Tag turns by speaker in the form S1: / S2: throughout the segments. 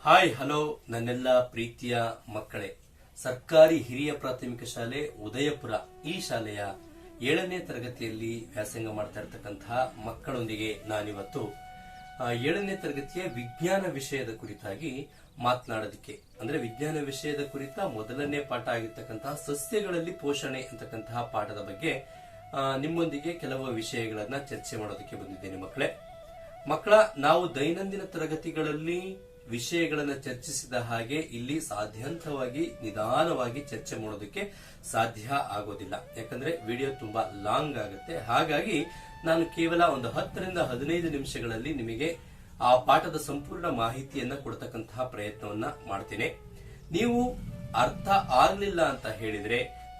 S1: Hi hello ನನ್ನೆಲ್ಲ ಪ್ರೀತಿಯ ಮಕ್ಕಳೇ, ಸರ್ಕಾರಿ ಹಿರಿಯ ಪ್ರಾಥಮಿಕ ಶಾಲೆ ಉದಯಪುರ ಈ ಶಾಲೆಯ 7ನೇ ತರಗತಿಯಲ್ಲಿ ವ್ಯಾಸಂಗ ಮಾಡ್ತಾ ಇರತಕ್ಕಂತಹ ಮಕ್ಕಳೊಂದಿಗೆ ನಾನಿವತ್ತು 7ನೇ ತರಗತಿಯ ವಿಜ್ಞಾನ ವಿಷಯದ ಕುರಿತಾಗಿ ಮಾತನಾಡೋದಕ್ಕೆ ಅಂದ್ರೆ ವಿಜ್ಞಾನ ವಿಷಯದ ಕುರಿತ ಮೊದಲನೇ ಪಾಠ ಆಗಿರ್ತಕ್ಕಂತಹ ಸಸ್ಯಗಳಲ್ಲಿ ಪೋಷಣೆ ಅಂತಕ್ಕಂತಹ ಪಾಠದ ಬಗ್ಗೆ ನಿಮ್ಮೊಂದಿಗೆ ಕೆಲವು ವಿಷಯಗಳನ್ನ ಚರ್ಚೆ ಮಾಡೋದಕ್ಕೆ ಬಂದಿದ್ದೇನೆ ಮಕ್ಕಳ ನಾವು ದೈನಂದಿನ ತರಗತಿಗಳಲ್ಲಿ ವಿಷಯಗಳನ್ನು ಚರ್ಚಿಸಿದ ಹಾಗೆ ಇಲ್ಲಿ ಸಾಧ್ಯಂತವಾಗಿ ನಿಧಾನವಾಗಿ ಚರ್ಚೆ ಮಾಡೋದಕ್ಕೆ ಸಾಧ್ಯ ಆಗೋದಿಲ್ಲ. ಯಾಕಂದ್ರೆ ವಿಡಿಯೋ ತುಂಬಾ ಲಾಂಗ್ ಆಗುತ್ತೆ. ಹಾಗಾಗಿ ನಾನು ಕೇವಲ ಒಂದು 10 ರಿಂದ 15 ನಿಮಿಷಗಳಲ್ಲಿ ನಿಮಗೆ ಆ ಪಾಠದ ಸಂಪೂರ್ಣ ಮಾಹಿತಿಯನ್ನ ಕೊಡ್ತಕ್ಕಂತಹ ಪ್ರಯತ್ನವನ್ನ ಮಾಡ್ತೇನೆ. ನೀವು ಅರ್ಥ ಆಗ್ಲಿಲ್ಲ ಅಂತ ಹೇಳಿದ್ರೆ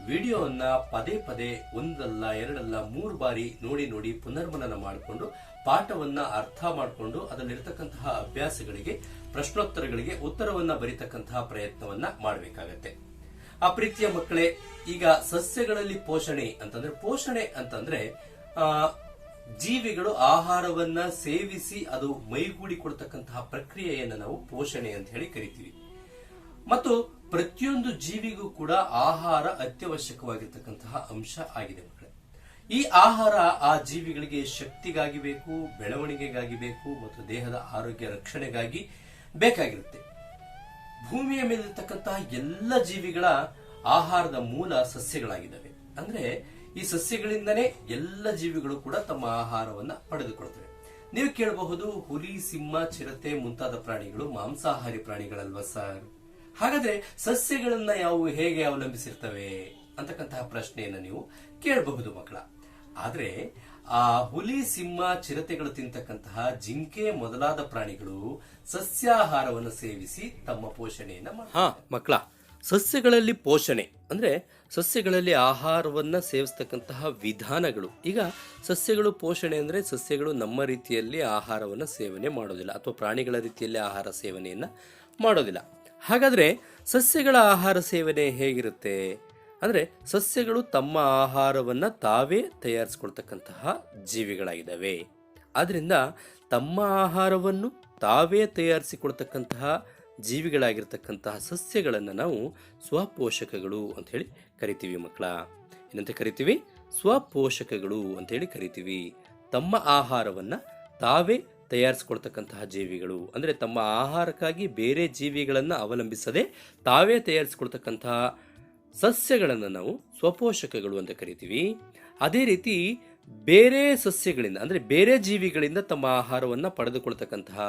S1: ವಿಡಿಯೋವನ್ನ ಪದೇ ಪದೇ ಒಂದಲ್ಲ ಎರಡಲ್ಲ 3 ಬಾರಿ ನೋಡಿ ಪುನರ್ಮನನ ಮಾಡಿಕೊಂಡು ಪಾಠವನ್ನ ಅರ್ಥ ಮಾಡಿಕೊಂಡು ಅದರಲ್ಲಿರ್ತಕ್ಕಂತಹ ಅಭ್ಯಾಸಗಳಿಗೆ ಪ್ರಶ್ನೋತ್ತರಗಳಿಗೆ ಉತ್ತರವನ್ನ ಬರೀತಕ್ಕಂತಹ ಪ್ರಯತ್ನವನ್ನ ಮಾಡಬೇಕಾಗತ್ತೆ. ಆ ಪ್ರೀತಿಯ ಮಕ್ಕಳೇ, ಈಗ ಸಸ್ಯಗಳಲ್ಲಿ ಪೋಷಣೆ ಅಂತಂದ್ರೆ ಜೀವಿಗಳು ಆಹಾರವನ್ನ ಸೇವಿಸಿ ಅದು ಮೈಗೂಡಿಕೊಳ್ತಕ್ಕಂತಹ ಪ್ರಕ್ರಿಯೆಯನ್ನ ನಾವು ಪೋಷಣೆ ಅಂತ ಹೇಳಿ ಕರಿತೀವಿ. ಮತ್ತು ಪ್ರತಿಯೊಂದು ಜೀವಿಗೂ ಕೂಡ ಆಹಾರ ಅತ್ಯವಶ್ಯಕವಾಗಿರ್ತಕ್ಕಂತಹ ಅಂಶ ಆಗಿದೆ ಮಕ್ಕಳೇ. ಈ ಆಹಾರ ಆ ಜೀವಿಗಳಿಗೆ ಶಕ್ತಿಗಾಗಿ ಬೇಕು, ಬೆಳವಣಿಗೆಗಾಗಿ ಬೇಕು ಮತ್ತು ದೇಹದ ಆರೋಗ್ಯ ರಕ್ಷಣೆಗಾಗಿ ಬೇಕಾಗಿರುತ್ತೆ. ಭೂಮಿಯ ಮೇಲಿರ್ತಕ್ಕಂತಹ ಎಲ್ಲ ಜೀವಿಗಳ ಆಹಾರದ ಮೂಲ ಸಸ್ಯಗಳಾಗಿದ್ದಾವೆ. ಅಂದ್ರೆ ಈ ಸಸ್ಯಗಳಿಂದನೇ ಎಲ್ಲ ಜೀವಿಗಳು ಕೂಡ ತಮ್ಮ ಆಹಾರವನ್ನ ಪಡೆದುಕೊಳ್ತವೆ. ನೀವು ಕೇಳಬಹುದು, ಹುಲಿ, ಸಿಂಹ, ಚಿರತೆ ಮುಂತಾದ ಪ್ರಾಣಿಗಳು ಮಾಂಸಾಹಾರಿ ಪ್ರಾಣಿಗಳಲ್ವಾ ಸರ್? ಹಾಗಾದ್ರೆ ಸಸ್ಯಗಳನ್ನ ಹೇಗೆ ಅವಲಂಬಿಸಿರ್ತವೆ ಅಂತಕ್ಕಂತಹ ಪ್ರಶ್ನೆಯನ್ನ ನೀವು ಕೇಳಬಹುದು ಮಕ್ಕಳ. ಆದ್ರೆ ಆ ಹುಲಿ, ಸಿಂಹ, ಚಿರತೆಗಳು ತಿಂತಕ್ಕಂತಹ ಜಿಂಕೆ ಮೊದಲಾದ ಪ್ರಾಣಿಗಳು ಸಸ್ಯಾಹಾರವನ್ನು ಸೇವಿಸಿ ತಮ್ಮ ಪೋಷಣೆಯನ್ನ ಮಕ್ಕಳ. ಸಸ್ಯಗಳಲ್ಲಿ ಪೋಷಣೆ ಅಂದ್ರೆ ಸಸ್ಯಗಳಲ್ಲಿ ಆಹಾರವನ್ನ ಸೇವಿಸ್ತಕ್ಕಂತಹ ವಿಧಾನಗಳು. ಈಗ ಸಸ್ಯಗಳು ಪೋಷಣೆ ಅಂದ್ರೆ ಸಸ್ಯಗಳು ನಮ್ಮ ರೀತಿಯಲ್ಲಿ ಆಹಾರವನ್ನ ಸೇವನೆ ಮಾಡೋದಿಲ್ಲ ಅಥವಾ ಪ್ರಾಣಿಗಳ ರೀತಿಯಲ್ಲಿ ಆಹಾರ ಸೇವನೆಯನ್ನ ಮಾಡೋದಿಲ್ಲ. ಹಾಗಾದ್ರೆ ಸಸ್ಯಗಳ ಆಹಾರ ಸೇವನೆ ಹೇಗಿರುತ್ತೆ ಅಂದ್ರೆ ಸಸ್ಯಗಳು ತಮ್ಮ ಆಹಾರವನ್ನ ತಾವೇ ತಯಾರಿಸಿಕೊಳ್ತಕ್ಕಂತಹ ಜೀವಿಗಳಾಗಿದ್ದಾವೆ. ಆದ್ರಿಂದ ತಮ್ಮ ಆಹಾರವನ್ನು ತಾವೇ ತಯಾರಿಸಿಕೊಳ್ತಕ್ಕಂತಹ ಜೀವಿಗಳಾಗಿರ್ತಕ್ಕಂತಹ ಸಸ್ಯಗಳನ್ನ ನಾವು ಸ್ವಪೋಷಕಗಳು ಅಂತ ಹೇಳಿ ಕರಿತೀವಿ ಮಕ್ಕಳ. ಏನಂತ ಕರಿತೀವಿ? ಸ್ವಪೋಷಕಗಳು ಅಂತ ಹೇಳಿ ಕರಿತೀವಿ. ತಮ್ಮ ಆಹಾರವನ್ನ ತಾವೇ ತಯಾರಿಸಿಕೊಳ್ತಕ್ಕಂತಹ ಜೀವಿಗಳು ಅಂದ್ರೆ ತಮ್ಮ ಆಹಾರಕ್ಕಾಗಿ ಬೇರೆ ಜೀವಿಗಳನ್ನ ಅವಲಂಬಿಸದೆ ತಾವೇ ತಯಾರಿಸಿಕೊಳ್ತಕ್ಕಂತಹ ಸಸ್ಯಗಳನ್ನು ನಾವು ಸ್ವಪೋಷಕಗಳು ಅಂತ ಕರಿತೀವಿ. ಅದೇ ರೀತಿ ಬೇರೆ ಸಸ್ಯಗಳಿಂದ ಅಂದ್ರೆ ಬೇರೆ ಜೀವಿಗಳಿಂದ ತಮ್ಮ ಆಹಾರವನ್ನ ಪಡೆದುಕೊಳ್ತಕ್ಕಂತಹ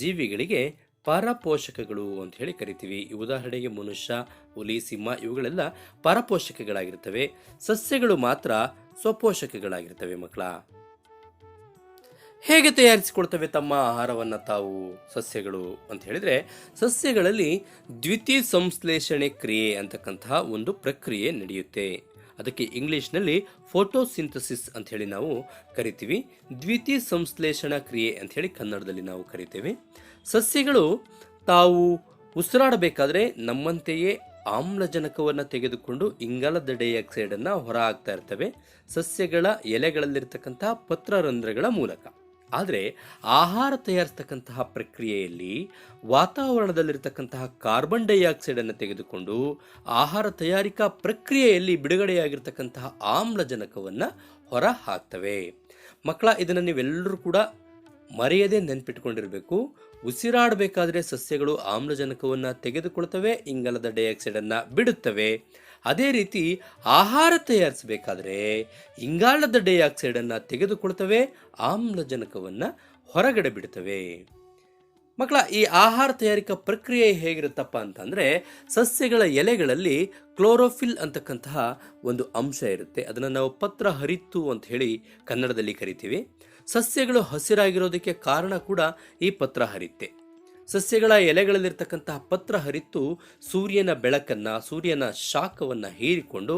S1: ಜೀವಿಗಳಿಗೆ ಪರಪೋಷಕಗಳು ಅಂತ ಹೇಳಿ ಕರಿತೀವಿ. ಉದಾಹರಣೆಗೆ ಮನುಷ್ಯ, ಹುಲಿ, ಸಿಂಹ ಇವುಗಳೆಲ್ಲ ಪರಪೋಷಕಗಳಾಗಿರ್ತವೆ. ಸಸ್ಯಗಳು ಮಾತ್ರ ಸ್ವಪೋಷಕಗಳಾಗಿರ್ತವೆ ಮಕ್ಕಳ. ಹೇಗೆ ತಯಾರಿಸಿಕೊಳ್ತವೆ ತಮ್ಮ ಆಹಾರವನ್ನ ತಾವು ಸಸ್ಯಗಳು ಅಂತ ಹೇಳಿದ್ರೆ, ಸಸ್ಯಗಳಲ್ಲಿ ದ್ವಿತೀಯ ಸಂಶ್ಲೇಷಣೆ ಕ್ರಿಯೆ ಅಂತಕ್ಕಂತಹ ಒಂದು ಪ್ರಕ್ರಿಯೆ ನಡೆಯುತ್ತೆ. ಅದಕ್ಕೆ ಇಂಗ್ಲಿಷ್ನಲ್ಲಿ ಫೋಟೋಸಿಂಥಸಿಸ್ ಅಂತ ಹೇಳಿ ನಾವು ಕರಿತೀವಿ. ದ್ವಿತೀಯ ಸಂಶ್ಲೇಷಣಾ ಕ್ರಿಯೆ ಅಂತ ಹೇಳಿ ಕನ್ನಡದಲ್ಲಿ ನಾವು ಕರಿತೇವೆ. ಸಸ್ಯಗಳು ತಾವು ಉಸಿರಾಡಬೇಕಾದ್ರೆ ನಮ್ಮಂತೆಯೇ ಆಮ್ಲಜನಕವನ್ನು ತೆಗೆದುಕೊಂಡು ಇಂಗಾಲದ ಡೈಆಕ್ಸೈಡ್ ಅನ್ನ ಹೊರ ಹಾಕ್ತಾ ಇರ್ತವೆ ಸಸ್ಯಗಳ ಎಲೆಗಳಲ್ಲಿರ್ತಕ್ಕಂತಹ ಪತ್ರರಂಧ್ರಗಳ ಮೂಲಕ. ಆದರೆ ಆಹಾರ ತಯಾರಿಸ್ತಕ್ಕಂತಹ ಪ್ರಕ್ರಿಯೆಯಲ್ಲಿ ವಾತಾವರಣದಲ್ಲಿರ್ತಕ್ಕಂತಹ ಕಾರ್ಬನ್ ಡೈಆಕ್ಸೈಡ್ ಅನ್ನು ತೆಗೆದುಕೊಂಡು ಆಹಾರ ತಯಾರಿಕಾ ಪ್ರಕ್ರಿಯೆಯಲ್ಲಿ ಬಿಡುಗಡೆಯಾಗಿರ್ತಕ್ಕಂತಹ ಆಮ್ಲಜನಕವನ್ನು ಹೊರ ಹಾಕ್ತವೆ ಮಕ್ಕಳ. ಇದನ್ನು ನೀವೆಲ್ಲರೂ ಕೂಡ ಮರೆಯದೆ ನೆನ್ಪಿಟ್ಕೊಂಡಿರಬೇಕು. ಉಸಿರಾಡಬೇಕಾದ್ರೆ ಸಸ್ಯಗಳು ಆಮ್ಲಜನಕವನ್ನು ತೆಗೆದುಕೊಳ್ತವೆ, ಇಂಗಾಲದ ಡೈಆಕ್ಸೈಡ್ ಅನ್ನ ಬಿಡುತ್ತವೆ. ಅದೇ ರೀತಿ ಆಹಾರ ತಯಾರಿಸಬೇಕಾದ್ರೆ ಇಂಗಾಲದ ಡೈಆಕ್ಸೈಡ್ ಅನ್ನ ತೆಗೆದುಕೊಳ್ತವೆ, ಆಮ್ಲಜನಕವನ್ನ ಹೊರಗಡೆ ಬಿಡುತ್ತವೆ ಮಕ್ಕಳ. ಈ ಆಹಾರ ತಯಾರಿಕಾ ಪ್ರಕ್ರಿಯೆ ಹೇಗಿರುತ್ತಪ್ಪ ಅಂತಂದ್ರೆ, ಸಸ್ಯಗಳ ಎಲೆಗಳಲ್ಲಿ ಕ್ಲೋರೋಫಿಲ್ ಅಂತಕ್ಕಂತಹ ಒಂದು ಅಂಶ ಇರುತ್ತೆ. ಅದನ್ನು ನಾವು ಪತ್ರ ಹರಿತ್ತು ಅಂತ ಹೇಳಿ ಕನ್ನಡದಲ್ಲಿ ಕರಿತೀವಿ. ಸಸ್ಯಗಳು ಹಸಿರಾಗಿರೋದಕ್ಕೆ ಕಾರಣ ಕೂಡ ಈ ಪತ್ರ ಹರಿತ್ತೆ. ಸಸ್ಯಗಳ ಎಲೆಗಳಲ್ಲಿರ್ತಕ್ಕಂತಹ ಪತ್ರ ಹರಿತ್ತು ಸೂರ್ಯನ ಬೆಳಕನ್ನ, ಸೂರ್ಯನ ಶಾಖವನ್ನ ಹೀರಿಕೊಂಡು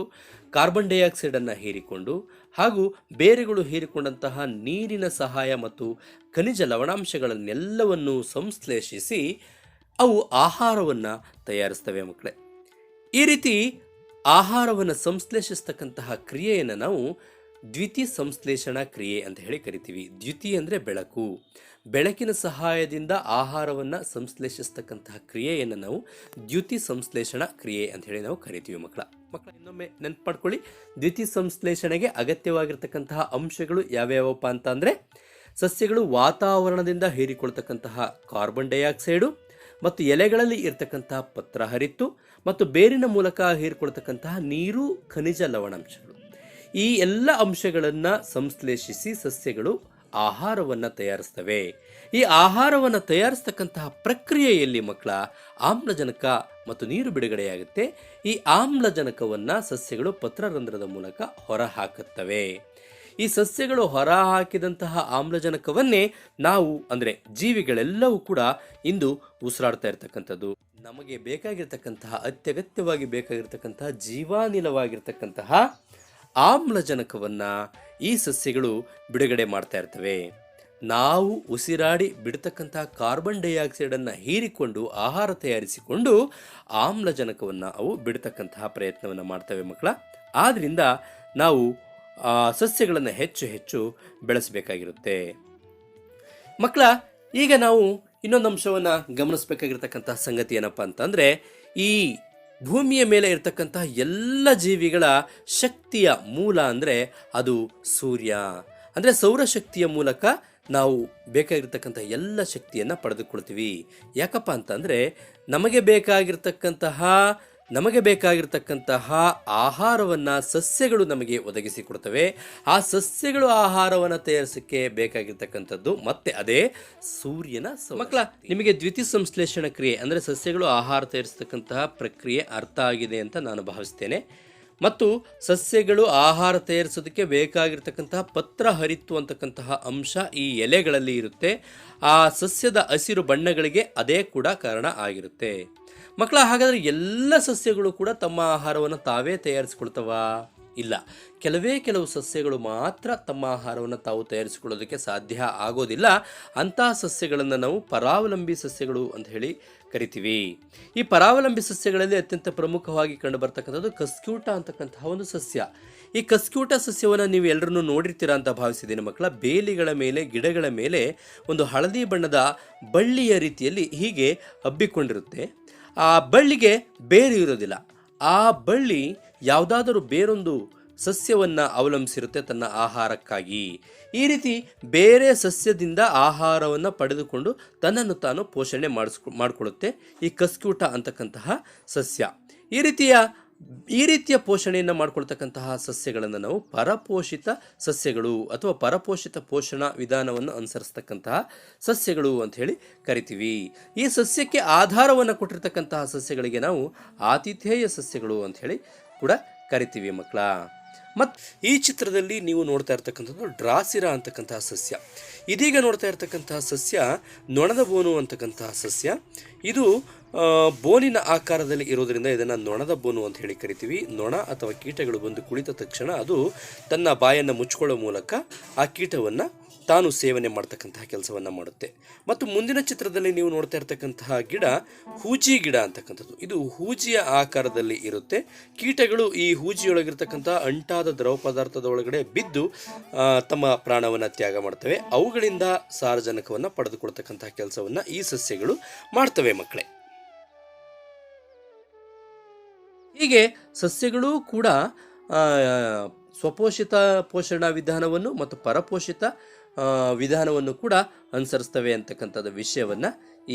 S1: ಕಾರ್ಬನ್ ಡೈಆಕ್ಸೈಡ್ ಅನ್ನ ಹೀರಿಕೊಂಡು ಹಾಗೂ ಬೇರುಗಳು ಹೀರಿಕೊಂಡಂತಹ ನೀರಿನ ಸಹಾಯ ಮತ್ತು ಖನಿಜ ಲವಣಾಂಶಗಳನ್ನೆಲ್ಲವನ್ನು ಸಂಶ್ಲೇಷಿಸಿ ಅವು ಆಹಾರವನ್ನ ತಯಾರಿಸ್ತವೆ ಮಕ್ಕಳೇ. ಈ ರೀತಿ ಆಹಾರವನ್ನು ಸಂಶ್ಲೇಷಿಸ್ತಕ್ಕಂತಹ ಕ್ರಿಯೆಯನ್ನು ನಾವು ದ್ಯುತಿ ಸಂಶ್ಲೇಷಣಾ ಕ್ರಿಯೆ ಅಂತ ಹೇಳಿ ಕರಿತೀವಿ. ದ್ಯುತಿ ಅಂದರೆ ಬೆಳಕು. ಬೆಳಕಿನ ಸಹಾಯದಿಂದ ಆಹಾರವನ್ನು ಸಂಶ್ಲೇಷಿಸ್ತಕ್ಕಂತಹ ಕ್ರಿಯೆಯನ್ನು ನಾವು ದ್ಯುತಿ ಸಂಶ್ಲೇಷಣಾ ಕ್ರಿಯೆ ಅಂತ ಹೇಳಿ ನಾವು ಕರಿತೀವಿ ಮಕ್ಕಳ. ಇನ್ನೊಮ್ಮೆ ನೆನಪು ಮಾಡ್ಕೊಳ್ಳಿ, ದ್ಯುತಿ ಸಂಶ್ಲೇಷಣೆಗೆ ಅಗತ್ಯವಾಗಿರ್ತಕ್ಕಂತಹ ಅಂಶಗಳು ಯಾವ್ಯಾವಪ್ಪ ಅಂತ ಅಂದರೆ, ಸಸ್ಯಗಳು ವಾತಾವರಣದಿಂದ ಹೀರಿಕೊಳ್ತಕ್ಕಂತಹ ಕಾರ್ಬನ್ ಡೈಆಕ್ಸೈಡು ಮತ್ತು ಎಲೆಗಳಲ್ಲಿ ಇರತಕ್ಕಂತಹ ಪತ್ರಹರಿತ್ತು ಮತ್ತು ಬೇರಿನ ಮೂಲಕ ಹೀರಿಕೊಳ್ತಕ್ಕಂತಹ ನೀರು, ಖನಿಜ ಲವಣಾಂಶಗಳು, ಈ ಎಲ್ಲ ಅಂಶಗಳನ್ನು ಸಂಶ್ಲೇಷಿಸಿ ಸಸ್ಯಗಳು ಆಹಾರವನ್ನು ತಯಾರಿಸ್ತವೆ. ಈ ಆಹಾರವನ್ನು ತಯಾರಿಸ್ತಕ್ಕಂತಹ ಪ್ರಕ್ರಿಯೆಯಲ್ಲಿ ಮಕ್ಕಳ ಆಮ್ಲಜನಕ ಮತ್ತು ನೀರು ಬಿಡುಗಡೆಯಾಗುತ್ತೆ. ಈ ಆಮ್ಲಜನಕವನ್ನು ಸಸ್ಯಗಳು ಪತ್ರರಂಧ್ರದ ಮೂಲಕ ಹೊರಹಾಕುತ್ತವೆ. ಈ ಸಸ್ಯಗಳು ಹೊರಹಾಕಿದಂತಹ ಆಮ್ಲಜನಕವನ್ನೇ ನಾವು ಅಂದರೆ ಜೀವಿಗಳೆಲ್ಲವೂ ಕೂಡ ಇಂದು ಉಸಿರಾಡ್ತಾ ಇರ್ತಕ್ಕಂಥದ್ದು. ನಮಗೆ ಬೇಕಾಗಿರ್ತಕ್ಕಂತಹ ಅತ್ಯಗತ್ಯವಾಗಿ ಬೇಕಾಗಿರ್ತಕ್ಕಂತಹ ಜೀವಾನಿಲವಾಗಿರ್ತಕ್ಕಂತಹ ಆಮ್ಲಜನಕವನ್ನು ಈ ಸಸ್ಯಗಳು ಬಿಡುಗಡೆ ಮಾಡ್ತಾ ಇರ್ತವೆ. ನಾವು ಉಸಿರಾಡಿ ಬಿಡ್ತಕ್ಕಂತಹ ಕಾರ್ಬನ್ ಡೈಆಕ್ಸೈಡನ್ನು ಹೀರಿಕೊಂಡು ಆಹಾರ ತಯಾರಿಸಿಕೊಂಡು ಆಮ್ಲಜನಕವನ್ನು ಅವು ಬಿಡ್ತಕ್ಕಂತಹ ಪ್ರಯತ್ನವನ್ನು ಮಾಡ್ತವೆ ಮಕ್ಕಳ. ಆದ್ದರಿಂದ ನಾವು ಸಸ್ಯಗಳನ್ನು ಹೆಚ್ಚು ಹೆಚ್ಚು ಬೆಳೆಸಬೇಕಾಗಿರುತ್ತೆ ಮಕ್ಕಳ. ಈಗ ನಾವು ಇನ್ನೊಂದು ಅಂಶವನ್ನು ಗಮನಿಸಬೇಕಾಗಿರ್ತಕ್ಕಂತಹ ಸಂಗತಿ ಏನಪ್ಪ ಅಂತಂದರೆ, ಈ ಭೂಮಿಯ ಮೇಲೆ ಇರತಕ್ಕಂತಹ ಎಲ್ಲ ಜೀವಿಗಳ ಶಕ್ತಿಯ ಮೂಲ ಅಂದರೆ ಅದು ಸೂರ್ಯ. ಅಂದರೆ ಸೌರಶಕ್ತಿಯ ಮೂಲಕ ನಾವು ಬೇಕಾಗಿರ್ತಕ್ಕಂಥ ಎಲ್ಲ ಶಕ್ತಿಯನ್ನು ಪಡೆದುಕೊಳ್ತೀವಿ. ಯಾಕಪ್ಪ ಅಂತಂದರೆ ನಮಗೆ ಬೇಕಾಗಿರ್ತಕ್ಕಂತಹ ಆಹಾರವನ್ನು ಸಸ್ಯಗಳು ನಮಗೆ ಒದಗಿಸಿಕೊಡ್ತವೆ. ಆ ಸಸ್ಯಗಳು ಆಹಾರವನ್ನು ತಯಾರಿಸೋಕ್ಕೆ ಬೇಕಾಗಿರ್ತಕ್ಕಂಥದ್ದು ಮತ್ತೆ ಅದೇ ಸೂರ್ಯನ ಮಕ್ಕಳ. ನಿಮಗೆ ದ್ಯುತಿ ಸಂಶ್ಲೇಷಣ ಕ್ರಿಯೆ ಅಂದರೆ ಸಸ್ಯಗಳು ಆಹಾರ ತಯಾರಿಸತಕ್ಕಂತಹ ಪ್ರಕ್ರಿಯೆ ಅರ್ಥ ಆಗಿದೆ ಅಂತ ನಾನು ಭಾವಿಸ್ತೇನೆ. ಮತ್ತು ಸಸ್ಯಗಳು ಆಹಾರ ತಯಾರಿಸೋದಕ್ಕೆ ಬೇಕಾಗಿರ್ತಕ್ಕಂತಹ ಪತ್ರ ಹರಿತ್ತು ಅಂತಕ್ಕಂತಹ ಅಂಶ ಈ ಎಲೆಗಳಲ್ಲಿ ಇರುತ್ತೆ. ಆ ಸಸ್ಯದ ಹಸಿರು ಬಣ್ಣಗಳಿಗೆ ಅದೇ ಕೂಡ ಕಾರಣ ಆಗಿರುತ್ತೆ ಮಕ್ಕಳ. ಹಾಗಾದರೆ ಎಲ್ಲ ಸಸ್ಯಗಳು ಕೂಡ ತಮ್ಮ ಆಹಾರವನ್ನು ತಾವೇ ತಯಾರಿಸಿಕೊಳ್ತವ? ಇಲ್ಲ, ಕೆಲವು ಸಸ್ಯಗಳು ಮಾತ್ರ ತಮ್ಮ ಆಹಾರವನ್ನು ತಾವು ತಯಾರಿಸಿಕೊಳ್ಳೋದಕ್ಕೆ ಸಾಧ್ಯ ಆಗೋದಿಲ್ಲ. ಅಂತಹ ಸಸ್ಯಗಳನ್ನು ನಾವು ಪರಾವಲಂಬಿ ಸಸ್ಯಗಳು ಅಂತ ಹೇಳಿ ಕರಿತೀವಿ. ಈ ಪರಾವಲಂಬಿ ಸಸ್ಯಗಳಲ್ಲಿ ಅತ್ಯಂತ ಪ್ರಮುಖವಾಗಿ ಕಂಡು ಬರ್ತಕ್ಕಂಥದ್ದು ಕಸ್ಕ್ಯೂಟ ಅಂತಕ್ಕಂತಹ ಒಂದು ಸಸ್ಯ. ಈ ಕಸ್ಕ್ಯೂಟ ಸಸ್ಯವನ್ನು ನೀವು ಎಲ್ಲರನ್ನೂ ನೋಡಿರ್ತೀರಾ ಅಂತ ಭಾವಿಸಿದ್ದೀನಿ ಮಕ್ಕಳ. ಬೇಲಿಗಳ ಮೇಲೆ, ಗಿಡಗಳ ಮೇಲೆ ಒಂದು ಹಳದಿ ಬಣ್ಣದ ಬಳ್ಳಿಯ ರೀತಿಯಲ್ಲಿ ಹೀಗೆ ಹಬ್ಬಿಕೊಂಡಿರುತ್ತೆ. ಆ ಬಳ್ಳಿಗೆ ಬೇರು ಇರೋದಿಲ್ಲ. ಆ ಬಳ್ಳಿ ಯಾವುದಾದರೂ ಬೇರೊಂದು ಸಸ್ಯವನ್ನು ಅವಲಂಬಿಸಿರುತ್ತೆ ತನ್ನ ಆಹಾರಕ್ಕಾಗಿ. ಈ ರೀತಿ ಬೇರೆ ಸಸ್ಯದಿಂದ ಆಹಾರವನ್ನು ಪಡೆದುಕೊಂಡು ತನ್ನನ್ನು ತಾನು ಪೋಷಣೆ ಮಾಡಿಕೊಳ್ಳುತ್ತೆ ಈ ಕಸ್ಕ್ಯೂಟ ಅಂತಕ್ಕಂತಹ ಸಸ್ಯ. ಈ ರೀತಿಯ ಪೋಷಣೆಯನ್ನು ಮಾಡ್ಕೊಳ್ತಕ್ಕಂತಹ ಸಸ್ಯಗಳನ್ನು ನಾವು ಪರಪೋಷಿತ ಸಸ್ಯಗಳು ಅಥವಾ ಪರಪೋಷಿತ ಪೋಷಣಾ ವಿಧಾನವನ್ನು ಅನುಸರಿಸ್ತಕ್ಕಂತಹ ಸಸ್ಯಗಳು ಅಂತ ಹೇಳಿ ಕರಿತೀವಿ. ಈ ಸಸ್ಯಕ್ಕೆ ಆಧಾರವನ್ನು ಕೊಟ್ಟಿರ್ತಕ್ಕಂತಹ ಸಸ್ಯಗಳಿಗೆ ನಾವು ಆತಿಥೇಯ ಸಸ್ಯಗಳು ಅಂತ ಹೇಳಿ ಕೂಡ ಕರಿತೀವಿ ಮಕ್ಕಳ. ಮತ್ತು ಈ ಚಿತ್ರದಲ್ಲಿ ನೀವು ನೋಡ್ತಾ ಇರ್ತಕ್ಕಂಥದ್ದು ಡ್ರಾಸಿರಾ ಅಂತಕ್ಕಂತಹ ಸಸ್ಯ. ಇದೀಗ ನೋಡ್ತಾ ಇರ್ತಕ್ಕಂತಹ ಸಸ್ಯ ನೊಣದ ಬೋನು ಅಂತಕ್ಕಂತಹ ಸಸ್ಯ. ಇದು ಬೋನಿನ ಆಕಾರದಲ್ಲಿ ಇರೋದರಿಂದ ಇದನ್ನು ನೊಣದ ಬೋನು ಅಂತ ಹೇಳಿ ಕರಿತೀವಿ. ನೊಣ ಅಥವಾ ಕೀಟಗಳು ಬಂದು ಕುಳಿತ ತಕ್ಷಣ ಅದು ತನ್ನ ಬಾಯನ್ನು ಮುಚ್ಕೊಳ್ಳೋ ಮೂಲಕ ಆ ಕೀಟವನ್ನು ತಾನು ಸೇವನೆ ಮಾಡ್ತಕ್ಕಂತಹ ಕೆಲಸವನ್ನು ಮಾಡುತ್ತೆ. ಮತ್ತು ಮುಂದಿನ ಚಿತ್ರದಲ್ಲಿ ನೀವು ನೋಡ್ತಾ ಇರ್ತಕ್ಕಂತಹ ಗಿಡ ಹೂಜಿ ಗಿಡ ಅಂತಕ್ಕಂಥದ್ದು. ಇದು ಹೂಜಿಯ ಆಕಾರದಲ್ಲಿ ಇರುತ್ತೆ. ಕೀಟಗಳು ಈ ಹೂಜಿಯೊಳಗಿರ್ತಕ್ಕಂತಹ ಅಂಟಾದ ದ್ರವ ಪದಾರ್ಥದ ಒಳಗಡೆ ಬಿದ್ದು ತಮ್ಮ ಪ್ರಾಣವನ್ನು ತ್ಯಾಗ ಮಾಡ್ತವೆ. ಅವುಗಳಿಂದ ಸಾರಜನಕವನ್ನು ಪಡೆದುಕೊಳ್ತಕ್ಕಂತಹ ಕೆಲಸವನ್ನು ಈ ಸಸ್ಯಗಳು ಮಾಡ್ತವೆ ಮಕ್ಕಳೇ. ಹೀಗೆ ಸಸ್ಯಗಳು ಕೂಡ ಸ್ವಪೋಷಿತ ಪೋಷಣಾ ವಿಧಾನವನ್ನು ಮತ್ತು ಪರಪೋಷಿತ ವಿಧಾನವನ್ನು ಕೂಡ ಅನುಸರಿಸ್ತವೆ ಅಂತಕ್ಕಂಥದ್ದು ವಿಷಯವನ್ನು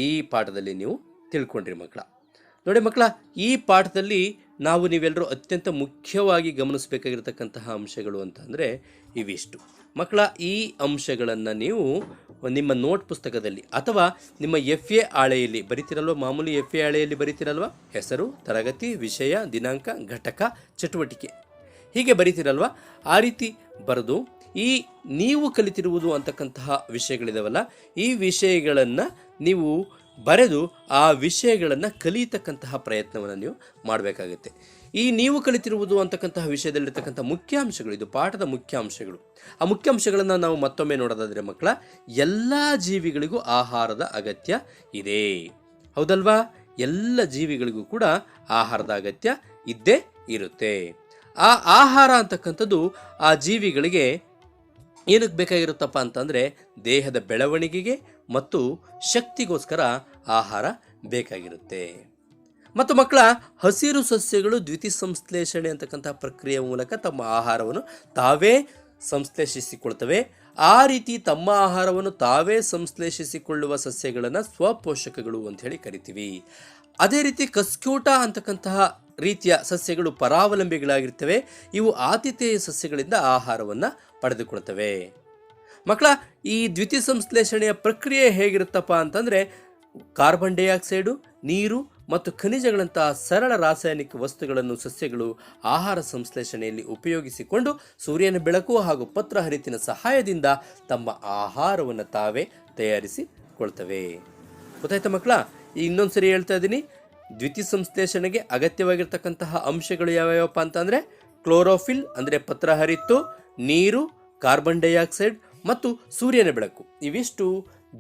S1: ಈ ಪಾಠದಲ್ಲಿ ನೀವು ತಿಳ್ಕೊಂಡ್ರಿ ಮಕ್ಕಳ. ನೋಡಿ ಮಕ್ಕಳ, ಈ ಪಾಠದಲ್ಲಿ ನೀವೆಲ್ಲರೂ ಅತ್ಯಂತ ಮುಖ್ಯವಾಗಿ ಗಮನಿಸಬೇಕಾಗಿರ್ತಕ್ಕಂತಹ ಅಂಶಗಳು ಅಂತಂದರೆ ಇವಿಷ್ಟು ಮಕ್ಕಳ. ಈ ಅಂಶಗಳನ್ನು ನೀವು ನಿಮ್ಮ ನೋಟ್ ಪುಸ್ತಕದಲ್ಲಿ ಅಥವಾ ನಿಮ್ಮ FA ಹಾಳೆಯಲ್ಲಿ ಬರಿತೀರಲ್ವ, ಮಾಮೂಲಿ FA ಹಾಳೆಯಲ್ಲಿ ಬರಿತೀರಲ್ವ, ಹೆಸರು, ತರಗತಿ, ವಿಷಯ, ದಿನಾಂಕ, ಘಟಕ, ಚಟುವಟಿಕೆ ಹೀಗೆ ಬರಿತೀರಲ್ವ, ಆ ರೀತಿ ಬರೆದು ಈ ನೀವು ಕಲಿತಿರುವುದು ಅಂತಕ್ಕಂತಹ ವಿಷಯಗಳಿದಾವಲ್ಲ, ಈ ವಿಷಯಗಳನ್ನು ನೀವು ಬರೆದು ಆ ವಿಷಯಗಳನ್ನು ಕಲಿಯತಕ್ಕಂತಹ ಪ್ರಯತ್ನವನ್ನು ನೀವು ಮಾಡಬೇಕಾಗುತ್ತೆ. ಈ ನೀವು ಕಲಿತಿರುವುದು ಅಂತಕ್ಕಂತಹ ವಿಷಯದಲ್ಲಿರ್ತಕ್ಕಂಥ ಮುಖ್ಯಾಂಶಗಳು, ಇದು ಪಾಠದ ಮುಖ್ಯಾಂಶಗಳು. ಆ ಮುಖ್ಯಾಂಶಗಳನ್ನು ನಾವು ಮತ್ತೊಮ್ಮೆ ನೋಡೋದಾದರೆ ಮಕ್ಕಳ, ಎಲ್ಲ ಜೀವಿಗಳಿಗೂ ಆಹಾರದ ಅಗತ್ಯ ಇದೆ, ಹೌದಲ್ವಾ? ಎಲ್ಲ ಜೀವಿಗಳಿಗೂ ಕೂಡ ಆಹಾರದ ಅಗತ್ಯ ಇದ್ದೇ ಇರುತ್ತೆ. ಆ ಆಹಾರ ಅಂತಕ್ಕಂಥದ್ದು ಆ ಜೀವಿಗಳಿಗೆ ಏನಕ್ಕೆ ಬೇಕಾಗಿರುತ್ತಪ್ಪ ಅಂತಂದರೆ ದೇಹದ ಬೆಳವಣಿಗೆಗೆ ಮತ್ತು ಶಕ್ತಿಗೋಸ್ಕರ ಆಹಾರ ಬೇಕಾಗಿರುತ್ತೆ. ಮತ್ತು ಮಕ್ಕಳ, ಹಸಿರು ಸಸ್ಯಗಳು ದ್ಯುತಿಸಂಶ್ಲೇಷಣೆ ಅಂತಕ್ಕಂಥ ಪ್ರಕ್ರಿಯೆಯ ಮೂಲಕ ತಮ್ಮ ಆಹಾರವನ್ನು ತಾವೇ ಸಂಶ್ಲೇಷಿಸಿಕೊಳ್ತವೆ. ಆ ರೀತಿ ತಮ್ಮ ಆಹಾರವನ್ನು ತಾವೇ ಸಂಶ್ಲೇಷಿಸಿಕೊಳ್ಳುವ ಸಸ್ಯಗಳನ್ನು ಸ್ವಪೋಷಕಗಳು ಅಂತ ಹೇಳಿ ಕರಿತೀವಿ. ಅದೇ ರೀತಿ ಕಸ್ಕ್ಯೂಟ ಅಂತಕ್ಕಂತಹ ರೀತಿಯ ಸಸ್ಯಗಳು ಪರಾವಲಂಬಿಗಳಾಗಿರ್ತವೆ. ಇವು ಆತಿಥೇಯ ಸಸ್ಯಗಳಿಂದ ಆಹಾರವನ್ನು ಪಡೆದುಕೊಳ್ತವೆ. ಮಕ್ಕಳ, ಈ ದ್ಯುತಿಸಂಶ್ಲೇಷಣೆಯ ಪ್ರಕ್ರಿಯೆ ಹೇಗಿರುತ್ತಪ್ಪ ಅಂತಂದರೆ ಕಾರ್ಬನ್ ಡೈಆಕ್ಸೈಡು, ನೀರು ಮತ್ತು ಖನಿಜಗಳಂತಹ ಸರಳ ರಾಸಾಯನಿಕ ವಸ್ತುಗಳನ್ನು ಸಸ್ಯಗಳು ಆಹಾರ ಸಂಶ್ಲೇಷಣೆಯಲ್ಲಿ ಉಪಯೋಗಿಸಿಕೊಂಡು ಸೂರ್ಯನ ಬೆಳಕು ಹಾಗೂ ಪತ್ರಹರಿತಿನ ಸಹಾಯದಿಂದ ತಮ್ಮ ಆಹಾರವನ್ನು ತಾವೇ ತಯಾರಿಸಿಕೊಳ್ತವೆ. ಗೊತ್ತಾಯ್ತಾ ಮಕ್ಕಳ? ಇನ್ನೊಂದು ಸರಿ ಹೇಳ್ತಾ ಇದ್ದೀನಿ. ದ್ಯುತಿಸಂಶ್ಲೇಷಣೆಗೆ ಅಗತ್ಯವಾಗಿರ್ತಕ್ಕಂತಹ ಅಂಶಗಳು ಯಾವ್ಯಾವಪ್ಪ ಅಂತಂದರೆ ಕ್ಲೋರೋಫಿಲ್ ಅಂದರೆ ಪತ್ರಹರಿತ್ತು, ನೀರು, ಕಾರ್ಬನ್ ಡೈಆಕ್ಸೈಡ್ ಮತ್ತು ಸೂರ್ಯನ ಬೆಳಕು. ಇವಿಷ್ಟು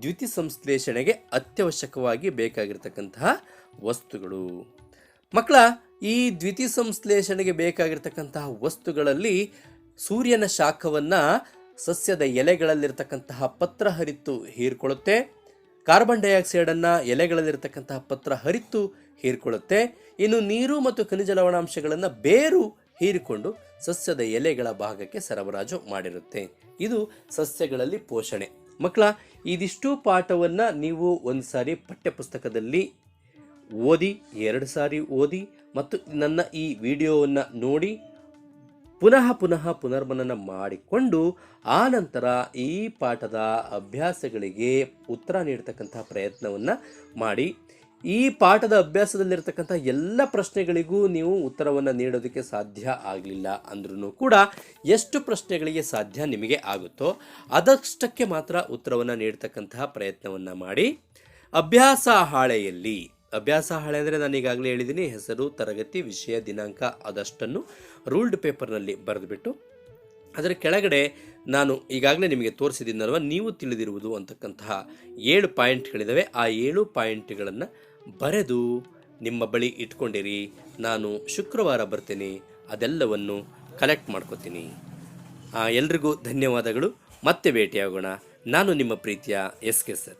S1: ದ್ಯುತಿಸಂಶ್ಲೇಷಣೆಗೆ ಅತ್ಯವಶ್ಯಕವಾಗಿ ಬೇಕಾಗಿರ್ತಕ್ಕಂತಹ ವಸ್ತುಗಳು. ಮಕ್ಕಳ, ಈ ದ್ಯುತಿಸಂಶ್ಲೇಷಣೆಗೆ ಬೇಕಾಗಿರ್ತಕ್ಕಂತಹ ವಸ್ತುಗಳಲ್ಲಿ ಸೂರ್ಯನ ಶಾಖವನ್ನು ಸಸ್ಯದ ಎಲೆಗಳಲ್ಲಿರ್ತಕ್ಕಂತಹ ಪತ್ರಹರಿತ್ತು ಹೀರ್ಕೊಳ್ಳುತ್ತೆ. ಕಾರ್ಬನ್ ಡೈಆಕ್ಸೈಡನ್ನು ಎಲೆಗಳಲ್ಲಿರ್ತಕ್ಕಂತಹ ಪತ್ರಹರಿತ್ತು ಹೀರ್ಕೊಳ್ಳುತ್ತೆ. ಇನ್ನು ನೀರು ಮತ್ತು ಖನಿಜ ಲವಣಾಂಶಗಳನ್ನು ಬೇರು ಹೀರಿಕೊಂಡು ಸಸ್ಯದ ಎಲೆಗಳ ಭಾಗಕ್ಕೆ ಸರಬರಾಜು ಮಾಡಿರುತ್ತೆ. ಇದು ಸಸ್ಯಗಳಲ್ಲಿ ಪೋಷಣೆ. ಮಕ್ಕಳ, ಇದಿಷ್ಟು ಪಾಠವನ್ನು ನೀವು ಒಂದು ಸಾರಿ ಪಠ್ಯಪುಸ್ತಕದಲ್ಲಿ ಓದಿ, 2 ಸಾರಿ ಓದಿ ಮತ್ತು ನನ್ನ ಈ ವಿಡಿಯೋವನ್ನು ನೋಡಿ ಪುನಃ ಪುನರ್ಮನನ ಮಾಡಿಕೊಂಡು ಆ ನಂತರ ಈ ಪಾಠದ ಅಭ್ಯಾಸಗಳಿಗೆ ಉತ್ತರ ನೀಡತಕ್ಕಂತಹ ಪ್ರಯತ್ನವನ್ನು ಮಾಡಿ. ಈ ಪಾಠದ ಅಭ್ಯಾಸದಲ್ಲಿರ್ತಕ್ಕಂಥ ಎಲ್ಲ ಪ್ರಶ್ನೆಗಳಿಗೂ ನೀವು ಉತ್ತರವನ್ನು ನೀಡೋದಕ್ಕೆ ಸಾಧ್ಯ ಆಗಲಿಲ್ಲ ಅಂದ್ರೂ ಕೂಡ ಎಷ್ಟು ಪ್ರಶ್ನೆಗಳಿಗೆ ಸಾಧ್ಯ ನಿಮಗೆ ಆಗುತ್ತೋ ಅದಷ್ಟಕ್ಕೆ ಮಾತ್ರ ಉತ್ತರವನ್ನು ನೀಡತಕ್ಕಂತಹ ಪ್ರಯತ್ನವನ್ನು ಮಾಡಿ. ಅಭ್ಯಾಸ ಹಾಳೆಯಲ್ಲಿ, ಅಭ್ಯಾಸ ಹಾಳೆ ಅಂದರೆ ನಾನು ಈಗಾಗಲೇ ಹೇಳಿದ್ದೀನಿ, ಹೆಸರು, ತರಗತಿ, ವಿಷಯ, ದಿನಾಂಕ ಅದಷ್ಟನ್ನು ರೂಲ್ಡ್ ಪೇಪರ್ನಲ್ಲಿ ಬರೆದುಬಿಟ್ಟು ಅದರ ಕೆಳಗಡೆ ನಾನು ಈಗಾಗಲೇ ನಿಮಗೆ ತೋರಿಸಿದ್ದೀನಲ್ವ, ನೀವು ತಿಳಿದಿರುವುದು ಅಂತಕ್ಕಂತಹ 7 ಪಾಯಿಂಟ್ಗಳಿದ್ದಾವೆ. ಆ 7 ಪಾಯಿಂಟ್ಗಳನ್ನು ಬರೆದು ನಿಮ್ಮ ಬಳಿ ಇಟ್ಕೊಂಡಿರಿ. ನಾನು ಶುಕ್ರವಾರ ಬರ್ತೇನೆ, ಅದೆಲ್ಲವನ್ನು ಕಲೆಕ್ಟ್ ಮಾಡ್ಕೋತೀನಿ. ಎಲ್ರಿಗೂ ಧನ್ಯವಾದಗಳು. ಮತ್ತೆ ಭೇಟಿಯಾಗೋಣ. ನಾನು ನಿಮ್ಮ ಪ್ರೀತಿಯ SK ಸರ್.